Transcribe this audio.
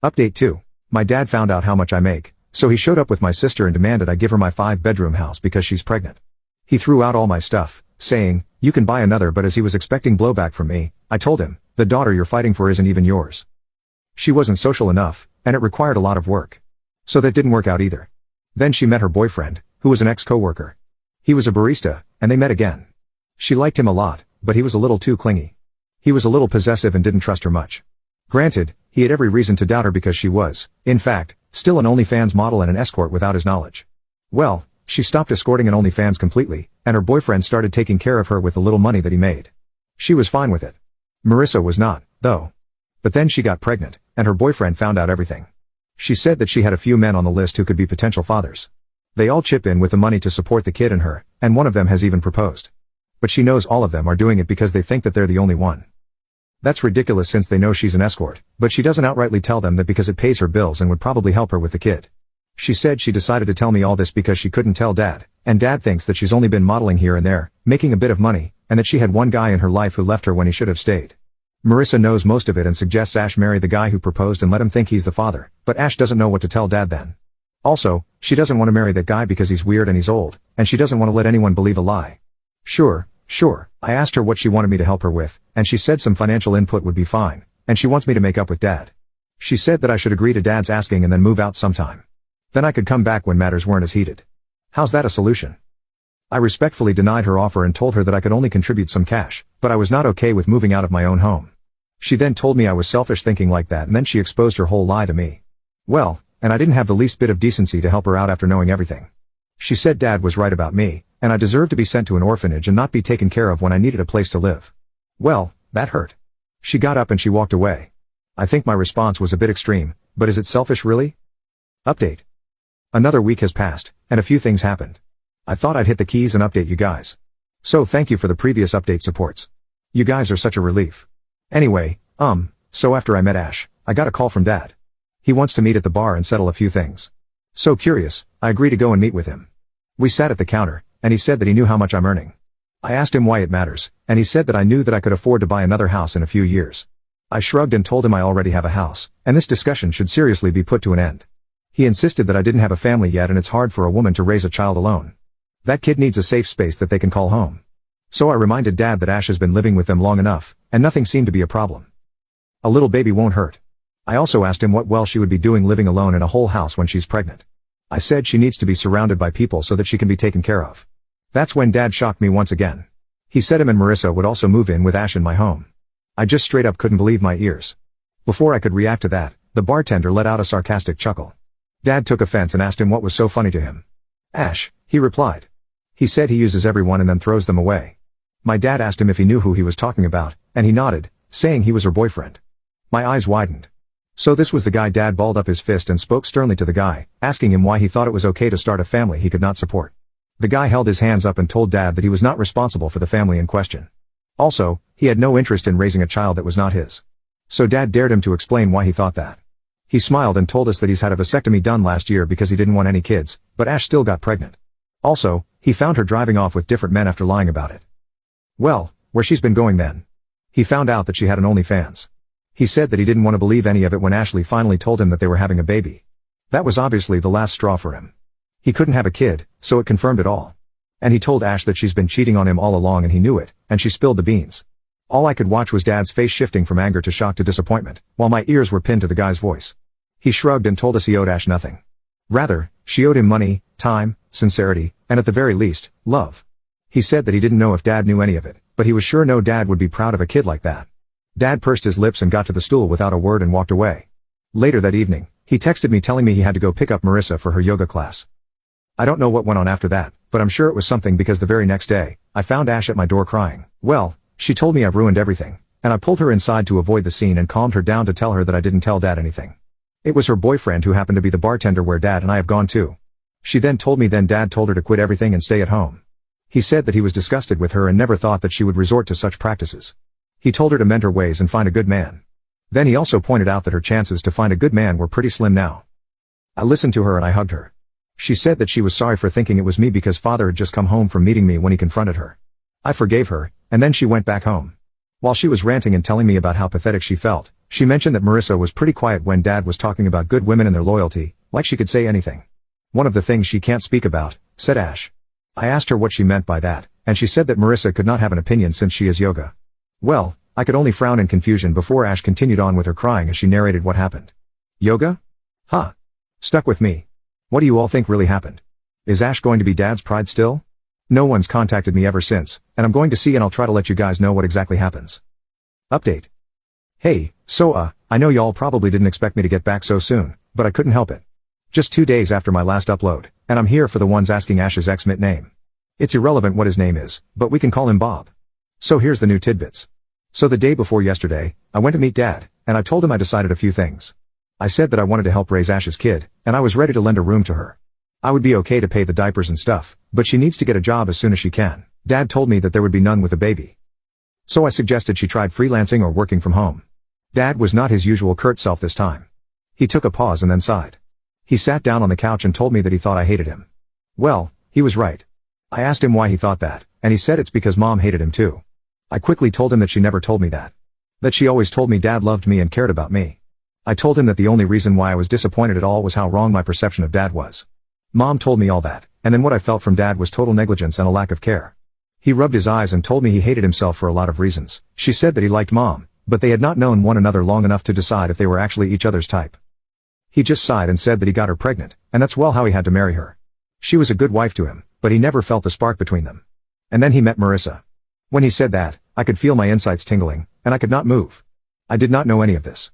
Update 2. My dad found out how much I make, so he showed up with my sister and demanded I give her my 5-bedroom house because she's pregnant. He threw out all my stuff, saying, "You can buy another," but as he was expecting blowback from me, I told him, "The daughter you're fighting for isn't even yours." She wasn't social enough, and it required a lot of work. So that didn't work out either. Then she met her boyfriend, who was an ex-coworker. He was a barista, and they met again. She liked him a lot, but he was a little too clingy. He was a little possessive and didn't trust her much. Granted, he had every reason to doubt her because she was, in fact, still an OnlyFans model and an escort without his knowledge. Well, she stopped escorting an OnlyFans completely, and her boyfriend started taking care of her with the little money that he made. She was fine with it. Marissa was not, though. But then she got pregnant, and her boyfriend found out everything. She said that she had a few men on the list who could be potential fathers. They all chip in with the money to support the kid and her, and one of them has even proposed. But she knows all of them are doing it because they think that they're the only one. That's ridiculous since they know she's an escort, but she doesn't outrightly tell them that because it pays her bills and would probably help her with the kid. She said she decided to tell me all this because she couldn't tell Dad, and Dad thinks that she's only been modeling here and there, making a bit of money, and that she had one guy in her life who left her when he should have stayed. Marissa knows most of it and suggests Ash marry the guy who proposed and let him think he's the father, but Ash doesn't know what to tell Dad then. Also, she doesn't want to marry that guy because he's weird and he's old, and she doesn't want to let anyone believe a lie. Sure, I asked her what she wanted me to help her with, and she said some financial input would be fine, and she wants me to make up with Dad. She said that I should agree to Dad's asking and then move out sometime. Then I could come back when matters weren't as heated. How's that a solution? I respectfully denied her offer and told her that I could only contribute some cash, but I was not okay with moving out of my own home. She then told me I was selfish thinking like that, and then she exposed her whole lie to me. Well, and I didn't have the least bit of decency to help her out after knowing everything. She said Dad was right about me, and I deserved to be sent to an orphanage and not be taken care of when I needed a place to live. Well, that hurt. She got up and she walked away. I think my response was a bit extreme, but is it selfish really? Update. Another week has passed, and a few things happened. I thought I'd hit the keys and update you guys. So thank you for the previous update supports. You guys are such a relief. Anyway, so after I met Ash, I got a call from Dad. He wants to meet at the bar and settle a few things. So curious, I agree to go and meet with him. We sat at the counter, and he said that he knew how much I'm earning. I asked him why it matters, and he said that I knew that I could afford to buy another house in a few years. I shrugged and told him I already have a house, and this discussion should seriously be put to an end. He insisted that I didn't have a family yet and it's hard for a woman to raise a child alone. That kid needs a safe space that they can call home. So I reminded Dad that Ash has been living with them long enough, and nothing seemed to be a problem. A little baby won't hurt. I also asked him what well she would be doing living alone in a whole house when she's pregnant. I said she needs to be surrounded by people so that she can be taken care of. That's when Dad shocked me once again. He said him and Marissa would also move in with Ash in my home. I just straight up couldn't believe my ears. Before I could react to that, the bartender let out a sarcastic chuckle. Dad took offense and asked him what was so funny to him. Ash, he replied. He said he uses everyone and then throws them away. My dad asked him if he knew who he was talking about, and he nodded, saying he was her boyfriend. My eyes widened. So this was the guy. Dad balled up his fist and spoke sternly to the guy, asking him why he thought it was okay to start a family he could not support. The guy held his hands up and told Dad that he was not responsible for the family in question. Also, he had no interest in raising a child that was not his. So Dad dared him to explain why he thought that. He smiled and told us that he's had a vasectomy done last year because he didn't want any kids, but Ash still got pregnant. Also, he found her driving off with different men after lying about it. Well, where she's been going then? He found out that she had an OnlyFans. He said that he didn't want to believe any of it when Ashley finally told him that they were having a baby. That was obviously the last straw for him. He couldn't have a kid, so it confirmed it all. And he told Ash that she's been cheating on him all along and he knew it, and she spilled the beans. All I could watch was Dad's face shifting from anger to shock to disappointment, while my ears were pinned to the guy's voice. He shrugged and told us he owed Ash nothing. Rather, she owed him money, time, sincerity, and at the very least, love. He said that he didn't know if Dad knew any of it, but he was sure no dad would be proud of a kid like that. Dad pursed his lips and got to the stool without a word and walked away. Later that evening, he texted me telling me he had to go pick up Marissa for her yoga class. I don't know what went on after that, but I'm sure it was something because the very next day, I found Ash at my door crying. Well, she told me I've ruined everything, and I pulled her inside to avoid the scene and calmed her down to tell her that I didn't tell Dad anything. It was her boyfriend who happened to be the bartender where Dad and I have gone to. She then told me Dad told her to quit everything and stay at home. He said that he was disgusted with her and never thought that she would resort to such practices. He told her to mend her ways and find a good man. Then he also pointed out that her chances to find a good man were pretty slim now. I listened to her and I hugged her. She said that she was sorry for thinking it was me because Father had just come home from meeting me when he confronted her. I forgave her, and then she went back home. While she was ranting and telling me about how pathetic she felt, She mentioned that Marissa was pretty quiet when Dad was talking about good women and their loyalty, like she could say anything. One of the things she can't speak about, said Ash. I asked her what she meant by that, and she said that Marissa could not have an opinion since she is yoga. Well, I could only frown in confusion before Ash continued on with her crying as she narrated what happened. Yoga? Huh. Stuck with me. What do you all think really happened? Is Ash going to be Dad's pride still? No one's contacted me ever since, and I'm going to see and I'll try to let you guys know what exactly happens. Update. Hey, so I know y'all probably didn't expect me to get back so soon, but I couldn't help it. Just 2 days after my last upload, and I'm here for the ones asking Ash's ex-mit name. It's irrelevant what his name is, but we can call him Bob. So here's the new tidbits. So the day before yesterday, I went to meet Dad, and I told him I decided a few things. I said that I wanted to help raise Ash's kid, and I was ready to lend a room to her. I would be okay to pay the diapers and stuff, but she needs to get a job as soon as she can. Dad told me that there would be none with a baby. So I suggested she tried freelancing or working from home. Dad was not his usual curt self this time. He took a pause and then sighed. He sat down on the couch and told me that he thought I hated him. Well, he was right. I asked him why he thought that, and he said it's because Mom hated him too. I quickly told him that she never told me that. That she always told me Dad loved me and cared about me. I told him that the only reason why I was disappointed at all was how wrong my perception of Dad was. Mom told me all that, and then what I felt from Dad was total negligence and a lack of care. He rubbed his eyes and told me he hated himself for a lot of reasons. She said that he liked Mom, but they had not known one another long enough to decide if they were actually each other's type. He just sighed and said that he got her pregnant, and that's well how he had to marry her. She was a good wife to him, but he never felt the spark between them. And then he met Marissa. When he said that, I could feel my insides tingling, and I could not move. I did not know any of this.